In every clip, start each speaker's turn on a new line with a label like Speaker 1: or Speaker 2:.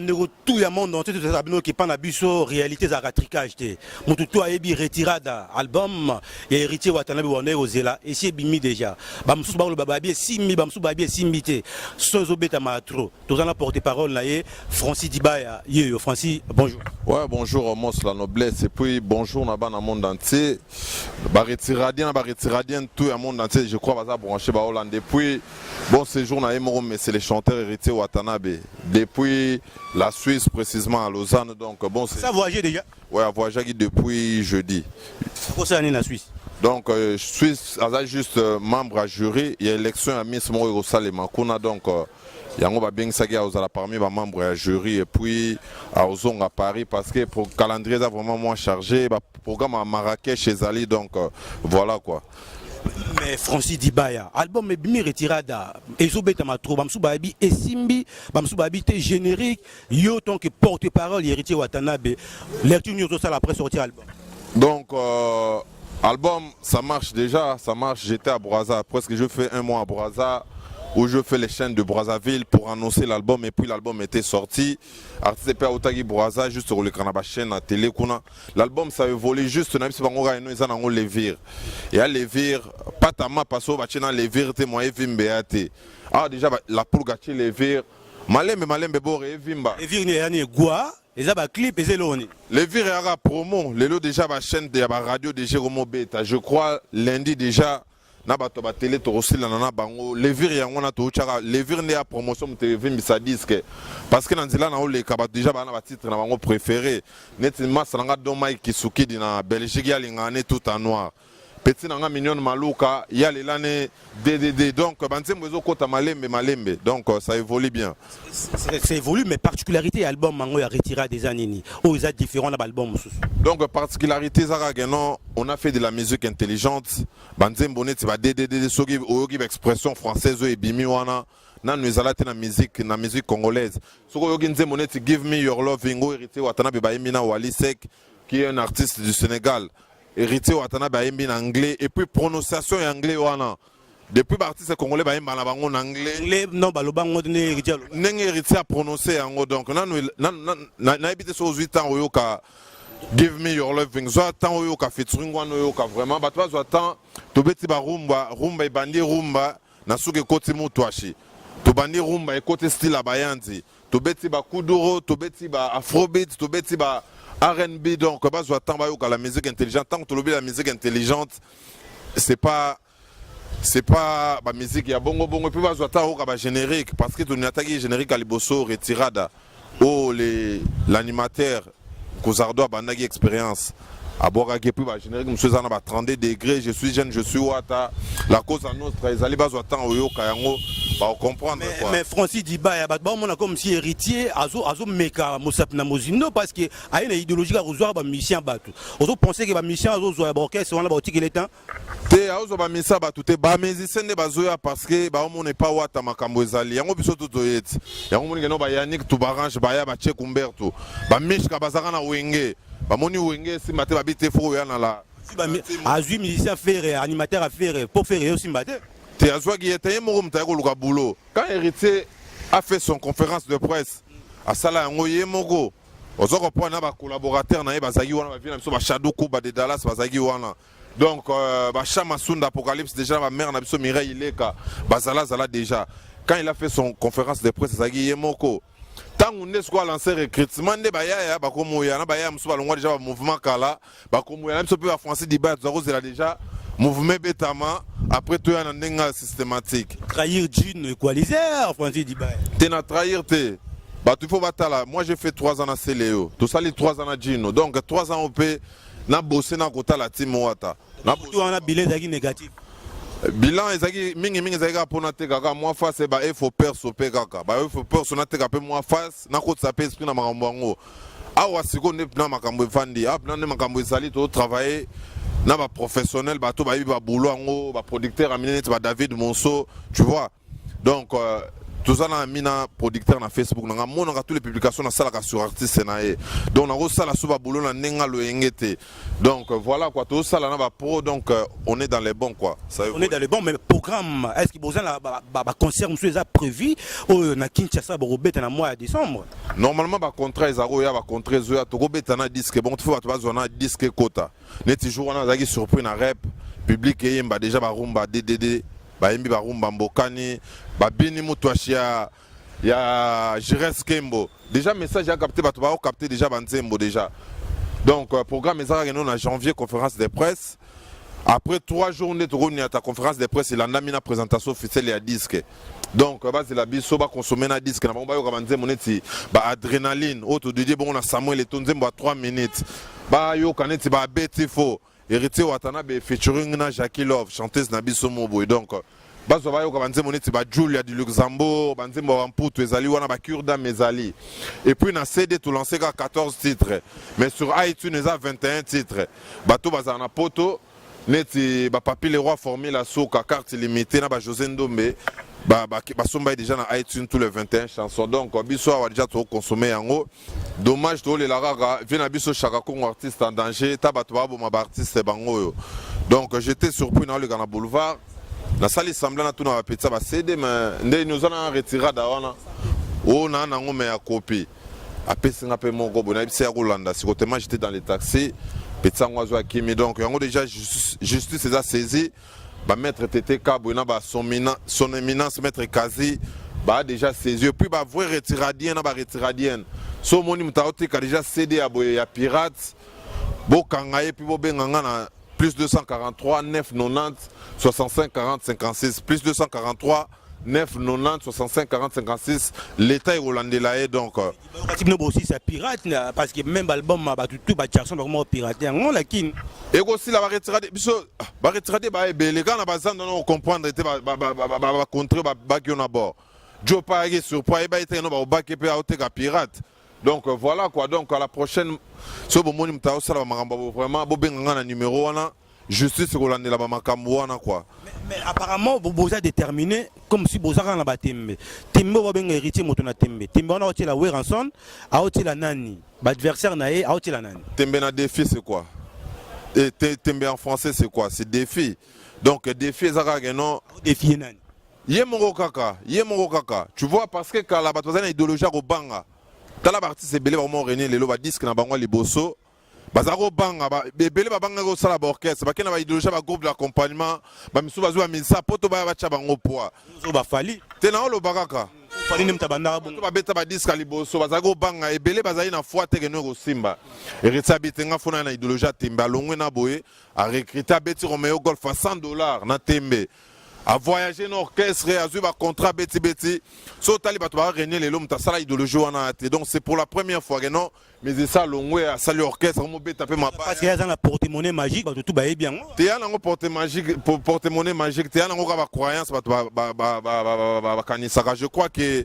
Speaker 1: bandeko tout le monde entier tout ça qui pas na biso réalité za ratricage te mutu to ayebi retirada album ya héritier Watanabe Wonder Ozela et c'est bimi déjà ba musu ba lo babi simbi ba musu babi simbi te sozo beta matro to za na porte-parole na ye Francis Dibaya yo Francis bonjour.
Speaker 2: Ouais, bonjour Mos la noblesse et puis bonjour na bana monde entier ba retiradien tout le monde entier je crois baza branché ba Hollande depuis bon séjour na Emoro mais c'est les chanteurs héritiers Watanabe depuis la Suisse précisément à Lausanne donc bon c'est
Speaker 1: ça voyagé déjà.
Speaker 2: Ouais, voyagé depuis jeudi.
Speaker 1: Pourquoi ça en Suisse?
Speaker 2: Donc Suisse a juste membre à jury il y a élection à Miss Moro Salema kuna donc yango ba bien sagi aux parmi les membres à jury et puis à Ozong à Paris parce que pour calendrier est vraiment moins chargé ba programme à Marrakech chez Ali donc voilà quoi.
Speaker 1: Mais Francis Dibaya album est bien retirada ezobeta matro bamsu babi esimbi bamsu babi te générique yo tant que porte-parole héritier Watanabe lecture nous ça la presse sortir album.
Speaker 2: Donc album ça marche déjà, ça marche, j'étais à Brazza presque je fais un mois à Brazza où je fais les chaînes de Brazzaville pour annoncer l'album et puis l'album était sorti. Artiste Père Otagi Brazza juste sur le canal chaîne à télé kuna. L'album ça évolue juste na biso bango ga ils en les vire. Et à les vire pas tama passo ba chena les vire te moi vimbeate. Ah déjà la pour gâcher les vire malembe bore vimba.
Speaker 1: Et vire ni yani gwa et ça ba clip et zeloni.
Speaker 2: Les vire ya promo, les lo déjà ba chaîne de ba radio de Jérôme Beta. Je crois lundi déjà na bato ba télé to aussi la nana bango levir yango na to chaka levir ne ya promotion TV misa disque parce que nanzila na ole ka ba déjà ba na ba titre na bango préféré netima sananga don Mike Kisuki dina Belgique ya lingane tout en noir petit nanga mignon maluka ya lelane DDD donc banzembo ezo kota malembe donc ça évolue bien.
Speaker 1: Ça évolue mais particularité album mango ya retiré des années ou ils a différent na album.
Speaker 2: Donc particularité zara geno on a fait de la musique intelligente banzembo net ba DDD soki oyoki expression française et bimi wana na nous allons na musique congolaise soko yoki nzembo net give me your love ngo héritier Watanabe ba Emina Wally Seck qui est un artiste du Sénégal. Héritier Watanabe aimbi en anglais et puis prononciation en anglais wana depuis l'artiste congolais ba yemba na bango en anglais
Speaker 1: non ba lo bango ne héritier
Speaker 2: nenge héritier a prononcé en donc na habité sur 8 ans oyoka give me your loving zo temps oyoka featuring wana oyoka vraiment ba toi zo temps to beti ba rumba e bandi rumba na suke koti mutwashi to bandi rumba e côté style abayanzi to beti ba kuduro to beti ba afrobeat to beti ba R&B donc la musique intelligente tant que la musique intelligente c'est pas la musique il y a bongo et puis ba générique parce que tu attaqué générique à liboso retirada oh l'animateur Kozardo bandagi expérience à boire puis ba générique monsieur zana ba 32 degrés je suis jeune je suis wata la cause à notre ils allaient bazo temps oyoka yango ba comprendre quoi.
Speaker 1: Mais Francis Dibaya ba on a comme si héritier azo meka mosap na mozindo parce que a une idéologie à rejoindre ba musicien batu ozo penser que ba musicien azo zo ba orchestre on a ba otiki le temps
Speaker 2: te azo ba musicien batu te ba musicien ne bazoya parce que ba on n'est pas wata makambo ezali yango biso to yeti yango moni ngeno ba Yannick to barange ba ya ba che Kumberto ba mishka bazaka na wenge ba moni wenge si mate ba bite fo ya na la
Speaker 1: azui musicien faire animateur à faire pour faire aussi mate
Speaker 2: te azwa qui était moro mtako luka boulot quand héritier a fait son conférence de presse à sala yango yemoko ozo comprendre ba collaborateur na ye bazaki wana ba vina biso ba Shadow Kuba de Dallas bazaki wana donc ba Chama Sunda Apocalypse déjà ba mère na biso Mireille Ileka bazala déjà quand il a fait son conférence de presse bazaki yemoko tant on est quoi lancer recrutement de baya ba komo ya na baya musu balongwa déjà ba mouvement kala ba komo ya na biso pe ba Francis Dibaya zela déjà mouvement Betama après tout un ndenga systématique
Speaker 1: trahir Jean équalisateur Francis Dibaya
Speaker 2: t'es na trahir te bah tu faut batala moi j'ai fait 3 ans à Céléo tout ça les 3 ans à Gino donc 3 ans au P na bossé na kota la team wata
Speaker 1: na tout on a bilan zaki négatif
Speaker 2: bilan ezaki mingi ezaki pona te kaka moi face ba il faut perso pe kaka ba il faut perso na te ka pe moi face na kota sa pe esprit na makambo ngo awa siko ne na makambo fandi ap na makambo ezali to travailler na ba professionnel ba to ba boulot ngo ba producteur aminé ba David Monceau tu vois donc tous en mina producteur na Facebook na mona ka toutes les publications na sala ka sur artiste na e donc na sala suba boulot na nenga lo engete donc voilà quoi tout ça là na ba pro donc on est dans les bons quoi ça
Speaker 1: on est dans les bons mais programme est-ce qu'il besoin la concert monsieur déjà prévu au na Kinshasa robet na mois de décembre
Speaker 2: normalement ba contrat ezaro ya ba contrat zo ya to robeta na disque bon tu faut ba zona disque quota neti jour na zaki surpris na rap public yemba déjà ba rumba DDD ba yembi ba rumba mbokani ba bini mutwashi ya Jires Kembo déjà message a capté ba to ba capté déjà banzembo déjà donc programme ezara que nous en janvier conférence de presse après 3 journées tu revenu à ta conférence de presse il a mis la présentation officielle ya disque donc base la biso ba consommer na disque na ba yo ka banzembo neti ba adrénaline auto de bon na Samuel et tonzembo à 3 minutes ba yo kaneti ba betifo héritier Watanabe featuring na Jackie Love chanteuse na biso mobo donc bazo ba yo ka banzembo neti ba Julia du Luxembourg banzembo wa mputu ezali wana ba Kurda mezali et puis na CD tout lancé ka 14 titres mais sur iTunes eza 21 titres bato baza na poto neti ba Papi le roi formé la soka carte limitée na ba José Ndombe ba somba déjà na iTunes tous les 21 chansons donc biso a déjà tout consommé yango dommage to le larara vient biso chaka Congo artiste en danger ta bato ba ma artiste bango yo donc j'étais surpris dans le Ghana boulevard na sali semblant na tout na petit ba CD mais ndé nous en retiré da wana o na nango me ya copie apesi nga pe moko bona bisi ya Rolanda si côté moi j'étais dans les taxis petit ngwazo akimi donc yango déjà justice les a saisi ba maître TTK bona ba son éminence maître Kazi ba déjà saisi puis ba vrai retiradien na ba retiradien so moni mutaoti ka déjà CD ya boye ya pirate bo kangaye puis bo benganga na plus 243 990 65 40 56 plus 243 990 65 40 56 l'état est hollandais là donc
Speaker 1: aussi c'est pirate parce que même album ba tout ba chanson vraiment pirater on la kin
Speaker 2: et aussi la retirade biso ba retirade ba ebele quand na bazanda on comprendre était ba contre ba qui on a bord Joe Pagé sur pas ba était no ba ba ke pe auteka pirate donc voilà quoi donc à la prochaine so bo moni mta osala makamba vraiment bo benga na numéro wana justice hollandais la ba makambo wana quoi
Speaker 1: mais apparemment vous avez déterminé comme si vous avez un tembe tembe va bien héritier moto na tembe tembe on a oti la Weranson a oti la nani adversaire nae a oti la nani
Speaker 2: tembe na défi c'est quoi et tembe en français c'est quoi c'est défi donc défi ezaka non
Speaker 1: défi nani
Speaker 2: Yemoro kaka tu vois parce que quand la batozana idéologie au banga tala artiste belé vraiment René lelo ba disque na bango liboso bazaro banga ba belé ba banga ko sala ba orchestre ba kena ba idéologie ba groupe d'accompagnement ba misu bazwa misa poto ba ba cha bango poa
Speaker 1: zo ba fali
Speaker 2: tena lo bakaka
Speaker 1: fali nem tabanda bongo
Speaker 2: ba beta ba disque liboso bazaro banga belé bazali na foi te que no simba et retsabi nga fona na idéologie temba longwe na boye a recruter beti Romeo Golf à $100 na tembe à voyager dans l'orchestre et à jouer un contrat beti so taliba to ba René lelo mta sala idéologie wana te donc c'est pour la première fois que non mais c'est ça longwe à saluer orchestre mo beta pe ma
Speaker 1: parce qu'il y a un porte-monnaie magique ba tout ba bien
Speaker 2: te ya nango porte-monnaie magique te ya nango ka ba croyance ba kanisa je crois que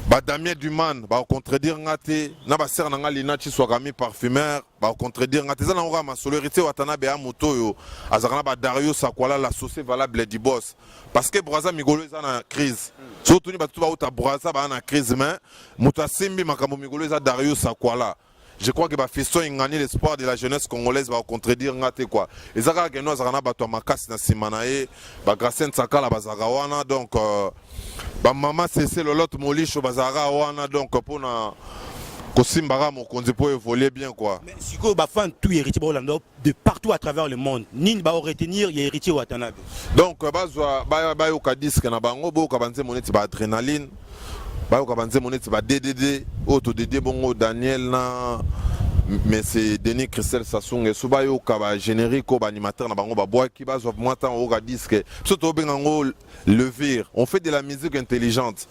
Speaker 2: ba Damien Duman ba contredire ngate na ba ser nanga lina chi swagami parfumeur ba contredire ngate za nango ma solo héritier Watanabe ya moto yo azakana ba Dario Sakwala l'associé valable du boss parce que Braza Migolo est en crise surtout ni ba tout ba uta Braza ba en crise mais moto simbi makambo Migolo est Dario Sakwala je crois que ba fiston ingani l'espoir de la jeunesse congolaise va contredire ngate quoi ezaka que nous azakana ba to makasi na simanae ba Gracien Sakala bazagawana donc ba maman c'est le lot molisho bazara wana donc pour na kosimbara mon konzi pour évoluer bien quoi
Speaker 1: mais siko ba fan tout héritier Rolando de partout à travers le monde ni ba retenir ya héritier Watanabe
Speaker 2: donc bazwa ba yo ka disque na bango bo ka banze moneti ba adrénaline ba yo ka banze moneti ba DDD auto DD bongo Daniel na mais c'est Denis Christel Sassung et Subayo Kaba générique ou animateur na bango ba bois qui base moi temps au disque surtout bengango levir on fait de la musique intelligente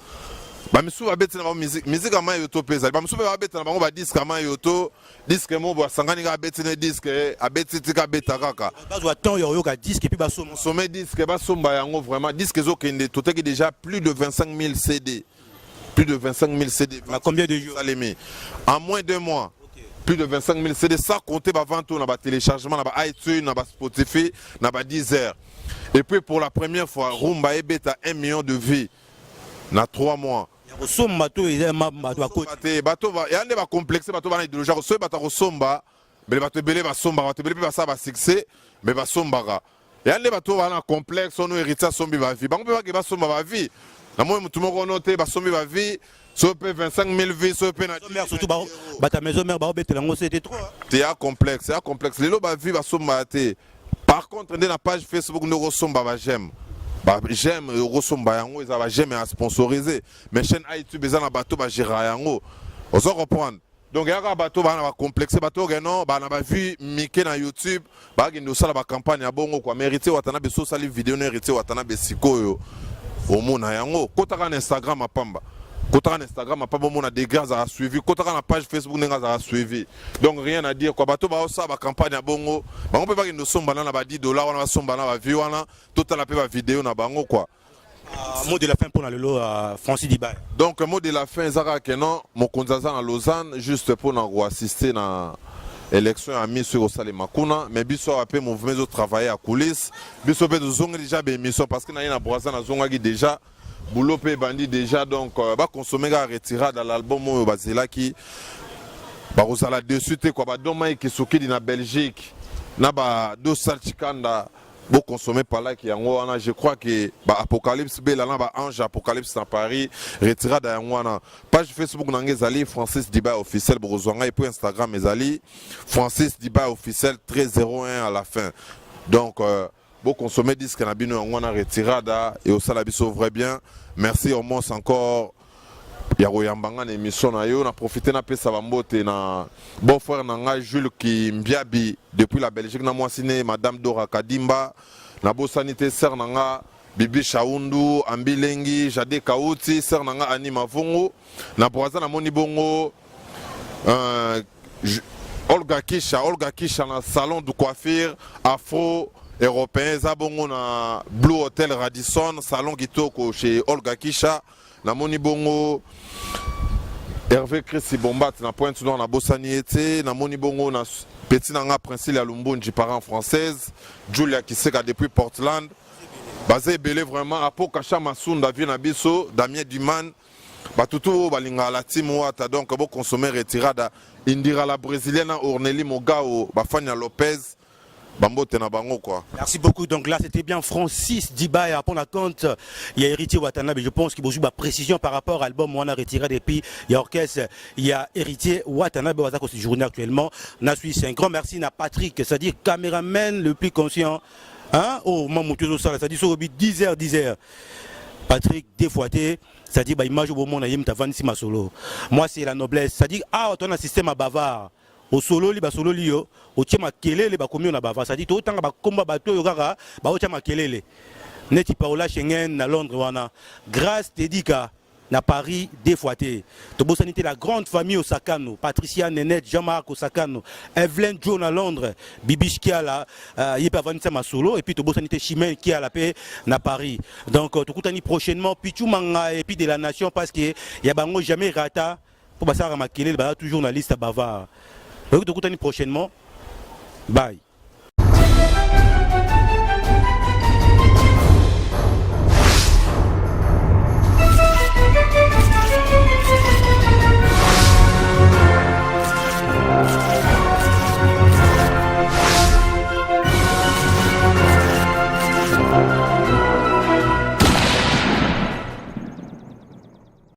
Speaker 2: ba misu ba beti na musique ama yoto pesa ba misu ba beti na bango ba disque ama yoto disque mo ba sangani ga beti na disque a beti tika beta kaka
Speaker 1: bazwa temps yo ka disque et puis ba
Speaker 2: sommet disque ba somba yango vraiment disque zo kende tout est déjà plus de 25 000 CD plus de 25 000 CD
Speaker 1: à combien de jours
Speaker 2: en moins de 2 mois plus de 25 000 CD sans compter ma vente, on a téléchargement, on a iTunes, on a Spotify, on a Deezer. Et puis pour la première fois, Rumba Ebeta 1 million de vues. na 3 mois.
Speaker 1: Kosomba to eza bato bakoti.
Speaker 2: Bato ba yande ba complexé bato bana idéologie ko so bato kosomba mais bato belé ba somba bato belé ba sa ba succès mais ba sombaka. Yande bato bana complexe ono héritier sombi ba vie. Bango ba ke ba somba ba vie. Na moi mutu moko noté ba sombi ba vie. So pe 25 000 vies so pe na
Speaker 1: mère surtout bata maison mère ba betela ngo c'était trop.
Speaker 2: C'est un complexe, lelo ba vie ba somba te. Par contre dans la page Facebook no kosomba ba j'aime. Bah, j'aime Rosomba yango ils avaient jamais à sponsoriser mais chaîne YouTube ils ont bateau ba gérer yango on se comprendre donc il y a un bateau ba na complexe bateau non ba na ba vu Mickey na YouTube ba ngendo sala ba campagne ya bongo quoi mériter watana be so sali vidéo na mériter watana be sikoyo au mona yango kotaka na Instagram apamba kotaka na Instagram apamba mona des gars à suivi kotaka na page Facebook nenga za suivi donc rien à dire quoi bateau ba ça ba campagne ya bongo ba on peut pas ngendo somba na ba $10 wana ba somba na ba vie wana total pe ba vidéo na bango quoi.
Speaker 1: Mot de la fin pour le lot Francis Dibaye.
Speaker 2: Donc mot de la fin Zara Kenon mon konzaza na Lausanne juste pour na assister na élection à mis sur Osale Makuna mais biso après mouvement de travailler à coulisses biso pe de zonga déjà be émission parce que na ina Brazza na zonga gi déjà boulot pe bandi déjà donc ba consommer ga retirer dans l'album mo bazela qui ba rozala dessus te quoi ba doma ki soki na Belgique na ba do salchikanda bo consommer par là qui yango wana je crois que ba Apocalypse be là ba Ange Apocalypse na Paris retirer da yango wana page Facebook na ngezali Francis Dibaye officiel brozonga et pour Instagram ezali Francis Dibaye officiel 1301 à la fin donc bon consommer disque na bino yango na retirada et au salabiso vrai bien merci au moins encore ya koyambanga na émission na yo na profiter na pesa bambote na bon frère na nga Jules qui mbiabi depuis la Belgique na moi sine madame Dora Kadimba na bo sanité sœur na nga Bibi Shaundu Ambilengi Jade Kauti sœur na nga Ani Mavongo na Brazza na moni bongo Olga Kisha na salon de coiffure afro européen zabongo na Blue Hotel Radisson salon kitoko chez Olga Kisha na moni bongo Hervé Chris Bombat na Pointe Noire na Bossani été na moni bongo na petit nanga Prince ya Lumbonji parent française Julia Kiseka depuis Portland basé belé vraiment apo Kacha Masunda vient na biso Damien Duman batutu balinga la team wata donc bo consommer retirada indira la brésilienne Orneli Mogao bafanya Lopez Bambote na bango quoi.
Speaker 1: Merci beaucoup. Donc là c'était bien Francis Dibaye à prendre compte. Il y a Héritier Watanabe. Je pense qu'il y a une précision par rapport à l'album où on a retiré depuis. Il y a orchestre. Il y a Héritier Watanabe qui est journée actuellement. C'est un grand merci à Patrick, c'est-à-dire caméraman le plus conscient. Hein? Oh, maman, c'est-à-dire sur 10h. Patrick défouetté, c'est-à-dire bah image au moment où tu as ma solo. Moi c'est la noblesse. C'est-à-dire ah on a un système à bavard. Au solo li ba solo li yo o tchema kelele ba komi na bava ça dit to tanga ba komba bato yo kaka ba o tchema kelele neti Paola Schengen na Londres wana grâce Tedika na Paris défoité to bosanité la grande famille Osakano Patricia Nenette Jean-Marc Osakano Evelyn John à Londres Bibish qui a la yepa vanisa ma solo et puis to bosanité Chimène qui a la paix na Paris donc to kutani prochainement Pichu Manga et puis de la nation parce que y a bango jamais rata pour passer à ma kelele ba toujours na liste bavard. Donc, prochainement, bye.